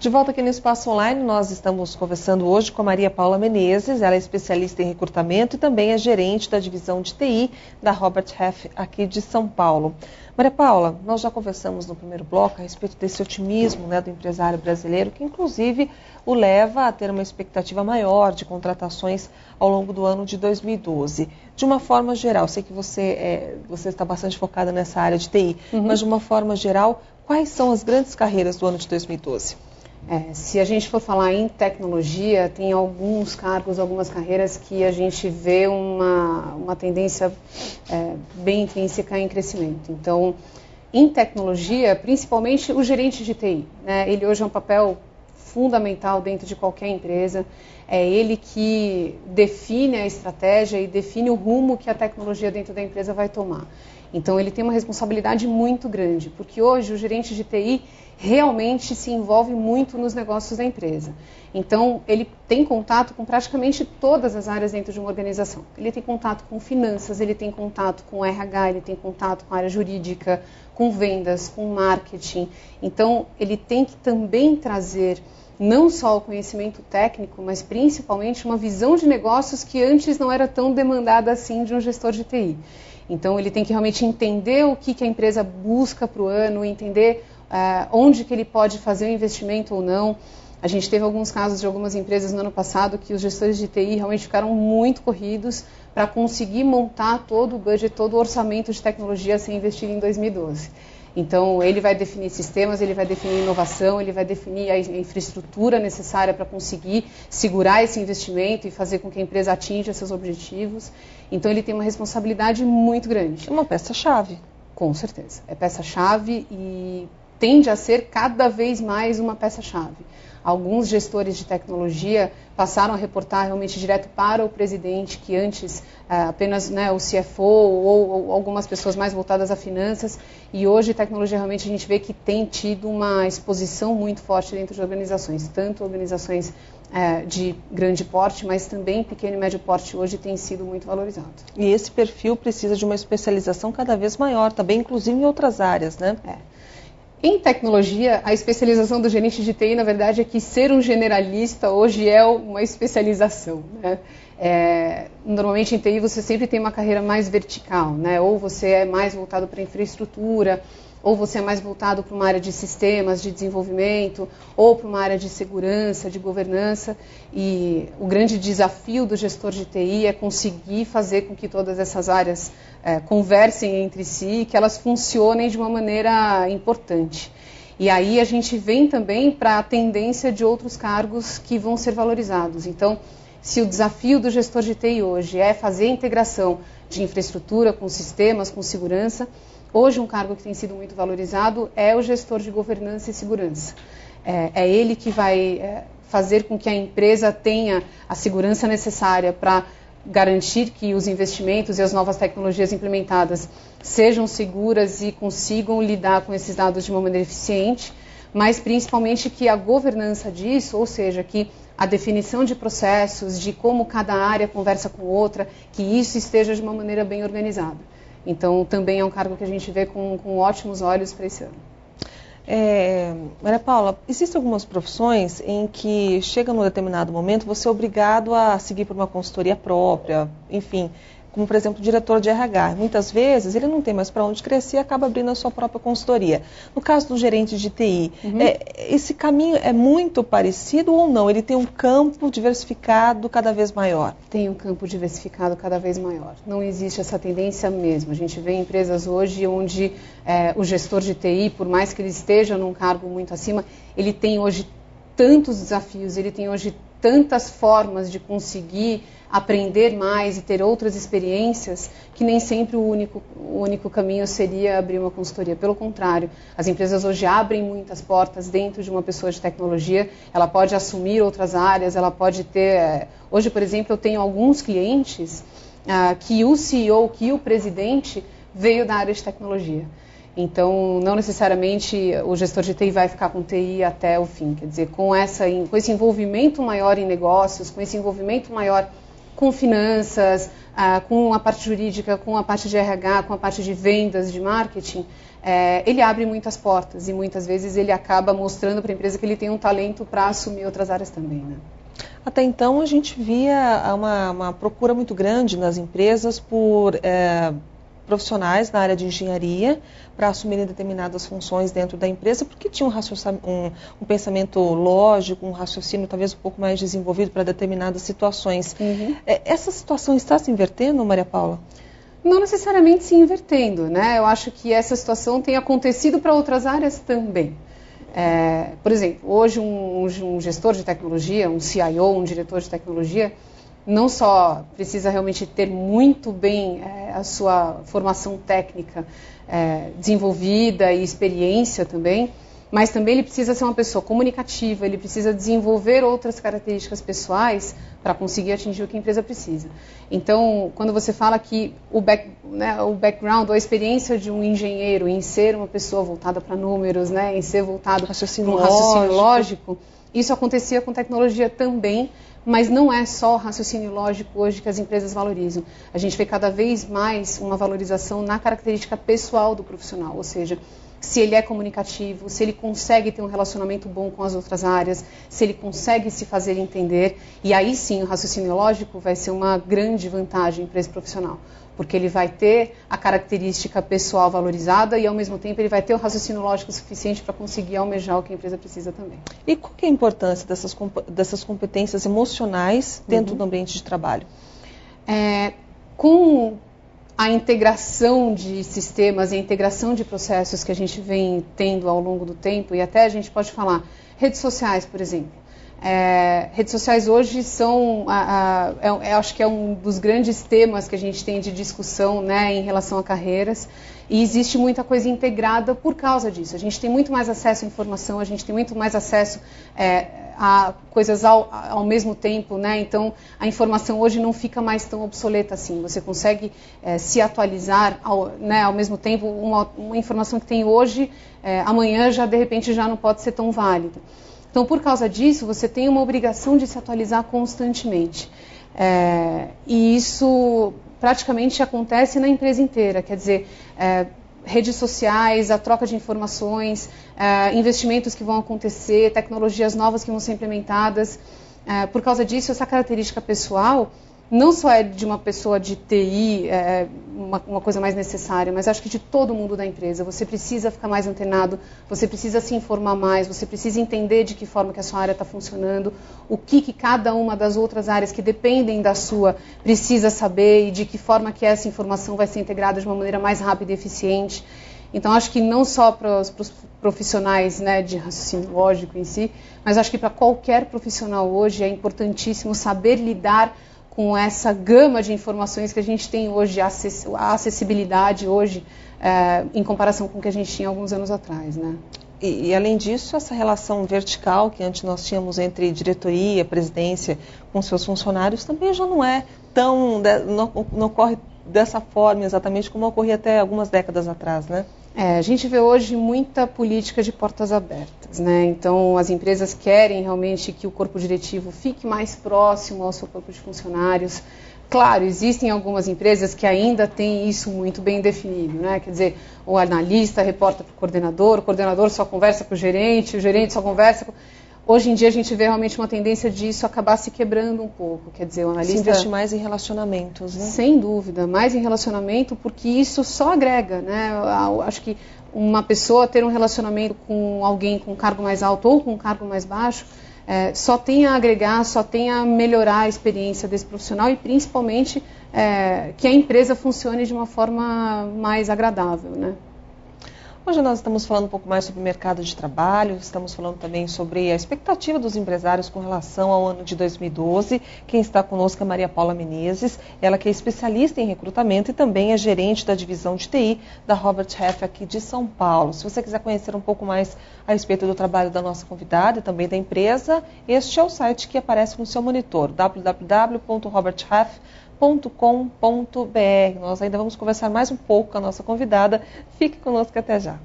De volta aqui no Espaço Online, nós estamos conversando hoje com a Maria Paula Menezes. Ela é especialista em recrutamento e também é gerente da divisão de TI da Robert Half aqui de São Paulo. Maria Paula, nós já conversamos no primeiro bloco a respeito desse otimismo, do empresário brasileiro, que inclusive o leva a ter uma expectativa maior de contratações ao longo do ano de 2012. De uma forma geral, sei que você está bastante focada nessa área de TI, mas de uma forma geral, quais são as grandes carreiras do ano de 2012? Se a gente for falar em tecnologia, tem alguns cargos, algumas carreiras que a gente vê uma tendência bem intrínseca em crescimento. Então, em tecnologia, principalmente o gerente de TI, ele hoje é um papel fundamental dentro de qualquer empresa. É ele que define a estratégia e define o rumo que a tecnologia dentro da empresa vai tomar. Então, ele tem uma responsabilidade muito grande, porque hoje o gerente de TI realmente se envolve muito nos negócios da empresa. Então, ele tem contato com praticamente todas as áreas dentro de uma organização. Ele tem contato com finanças, ele tem contato com RH, ele tem contato com a área jurídica, com vendas, com marketing. Então, ele tem que também trazer não só o conhecimento técnico, mas principalmente uma visão de negócios que antes não era tão demandada assim de um gestor de TI. Então, ele tem que realmente entender o que a empresa busca para o ano, entender onde que ele pode fazer o investimento ou não. A gente teve alguns casos de algumas empresas no ano passado que os gestores de TI realmente ficaram muito corridos para conseguir montar todo o budget, todo o orçamento de tecnologia a ser investido em 2012. Então, ele vai definir sistemas, ele vai definir inovação, ele vai definir a infraestrutura necessária para conseguir segurar esse investimento e fazer com que a empresa atinja seus objetivos. Então, ele tem uma responsabilidade muito grande. É uma peça-chave. Com certeza. É peça-chave e tende a ser cada vez mais uma peça-chave. Alguns gestores de tecnologia passaram a reportar realmente direto para o presidente, que antes apenas o CFO ou algumas pessoas mais voltadas a finanças. E hoje, tecnologia, realmente, a gente vê que tem tido uma exposição muito forte dentro de organizações, tanto organizações de grande porte, mas também pequeno e médio porte hoje tem sido muito valorizado. E esse perfil precisa de uma especialização cada vez maior, também inclusive em outras áreas, né? Em tecnologia, a especialização do gerente de TI, na verdade, é que ser um generalista hoje é uma especialização, né? Normalmente em TI você sempre tem uma carreira mais vertical, né? Ou você é mais voltado para infraestrutura, ou você é mais voltado para uma área de sistemas, de desenvolvimento, ou para uma área de segurança, de governança. E o grande desafio do gestor de TI é conseguir fazer com que todas essas áreas conversem entre si e que elas funcionem de uma maneira importante. E aí a gente vem também para a tendência de outros cargos que vão ser valorizados. Então, se o desafio do gestor de TI hoje é fazer a integração de infraestrutura com sistemas, com segurança, hoje um cargo que tem sido muito valorizado é o gestor de governança e segurança. É ele que vai fazer com que a empresa tenha a segurança necessária para garantir que os investimentos e as novas tecnologias implementadas sejam seguras e consigam lidar com esses dados de uma maneira eficiente, mas principalmente que a governança disso, ou seja, que a definição de processos, de como cada área conversa com outra, que isso esteja de uma maneira bem organizada. Então, também é um cargo que a gente vê com ótimos olhos para esse ano. Maria Paula, existem algumas profissões em que chega num determinado momento você é obrigado a seguir por uma consultoria própria, enfim, como por exemplo o diretor de RH. Muitas vezes ele não tem mais para onde crescer e acaba abrindo a sua própria consultoria. No caso do gerente de TI, esse caminho é muito parecido ou não? Ele tem um campo diversificado cada vez maior? Tem um campo diversificado cada vez maior. Não existe essa tendência mesmo. A gente vê empresas hoje onde o gestor de TI, por mais que ele esteja num cargo muito acima, ele tem hoje tantos desafios, ele tem hoje tantas formas de conseguir aprender mais e ter outras experiências, que nem sempre o único caminho seria abrir uma consultoria. Pelo contrário, as empresas hoje abrem muitas portas dentro de uma pessoa de tecnologia, ela pode assumir outras áreas, ela pode ter... Hoje, por exemplo, eu tenho alguns clientes que o CEO, que o presidente veio da área de tecnologia. Então, não necessariamente o gestor de TI vai ficar com TI até o fim. Quer dizer, com esse envolvimento maior em negócios, com esse envolvimento maior com finanças, com a parte jurídica, com a parte de RH, com a parte de vendas, de marketing, ele abre muitas portas e muitas vezes ele acaba mostrando para a empresa que ele tem um talento para assumir outras áreas também, né? Até então a gente via uma procura muito grande nas empresas por profissionais na área de engenharia para assumirem determinadas funções dentro da empresa, porque tinha um pensamento lógico, um raciocínio talvez um pouco mais desenvolvido para determinadas situações. Uhum. Essa situação está se invertendo, Maria Paula? Não necessariamente se invertendo, né? Eu acho que essa situação tem acontecido para outras áreas também. Por exemplo, hoje um gestor de tecnologia, um CIO, um diretor de tecnologia, não só precisa realmente ter muito bem a sua formação técnica desenvolvida e experiência também, mas também ele precisa ser uma pessoa comunicativa, ele precisa desenvolver outras características pessoais para conseguir atingir o que a empresa precisa. Então, quando você fala que o background, ou a experiência de um engenheiro em ser uma pessoa voltada para números, né, em ser voltado para um raciocínio lógico, isso acontecia com tecnologia também, mas não é só o raciocínio lógico hoje que as empresas valorizam. A gente vê cada vez mais uma valorização na característica pessoal do profissional, ou seja, se ele é comunicativo, se ele consegue ter um relacionamento bom com as outras áreas, se ele consegue se fazer entender, e aí sim o raciocínio lógico vai ser uma grande vantagem para esse profissional, porque ele vai ter a característica pessoal valorizada e ao mesmo tempo ele vai ter o raciocínio lógico suficiente para conseguir almejar o que a empresa precisa também. E qual que é a importância dessas competências emocionais dentro do ambiente de trabalho? Com a integração de sistemas, a integração de processos que a gente vem tendo ao longo do tempo, e até a gente pode falar, redes sociais, por exemplo. Redes sociais hoje são, acho que é um dos grandes temas que a gente tem de discussão, né, em relação a carreiras, e existe muita coisa integrada por causa disso. A gente tem muito mais acesso à informação, a gente tem muito mais acesso a coisas ao mesmo tempo, né? Então a informação hoje não fica mais tão obsoleta assim. Você consegue se atualizar ao mesmo tempo. Uma informação que tem hoje, amanhã já de repente já não pode ser tão válida. Então, por causa disso, você tem uma obrigação de se atualizar constantemente. E isso praticamente acontece na empresa inteira. Quer dizer, redes sociais, a troca de informações, investimentos que vão acontecer, tecnologias novas que vão ser implementadas. Por causa disso, essa característica pessoal não só é de uma pessoa de TI, uma coisa mais necessária, mas acho que de todo mundo da empresa. Você precisa ficar mais antenado, você precisa se informar mais, você precisa entender de que forma que a sua área está funcionando, o que cada uma das outras áreas que dependem da sua precisa saber e de que forma que essa informação vai ser integrada de uma maneira mais rápida e eficiente. Então, acho que não só para os profissionais, né, de raciocínio lógico em si, mas acho que para qualquer profissional hoje é importantíssimo saber lidar com essa gama de informações que a gente tem hoje, a acessibilidade hoje, em comparação com o que a gente tinha alguns anos atrás, né? E além disso, essa relação vertical que antes nós tínhamos entre diretoria, presidência com seus funcionários também já não é tão, não ocorre dessa forma exatamente como ocorria até algumas décadas atrás, né? A gente vê hoje muita política de portas abertas, né? Então, as empresas querem realmente que o corpo diretivo fique mais próximo ao seu corpo de funcionários. Claro, existem algumas empresas que ainda têm isso muito bem definido, né? Quer dizer, o analista reporta para o coordenador só conversa com o gerente só conversa com... Hoje em dia a gente vê realmente uma tendência disso acabar se quebrando um pouco. Quer dizer, o analista... Se investe mais em relacionamentos, né? Sem dúvida, mais em relacionamento, porque isso só agrega, né? Eu acho que uma pessoa ter um relacionamento com alguém com um cargo mais alto ou com um cargo mais baixo, só tem a agregar, só tem a melhorar a experiência desse profissional e principalmente que a empresa funcione de uma forma mais agradável, né? Hoje nós estamos falando um pouco mais sobre o mercado de trabalho, estamos falando também sobre a expectativa dos empresários com relação ao ano de 2012. Quem está conosco é Maria Paula Menezes, ela que é especialista em recrutamento e também é gerente da divisão de TI da Robert Half aqui de São Paulo. Se você quiser conhecer um pouco mais a respeito do trabalho da nossa convidada e também da empresa, este é o site que aparece no seu monitor, www.roberthalf.com.br. Nós ainda vamos conversar mais um pouco com a nossa convidada. Fique conosco até já.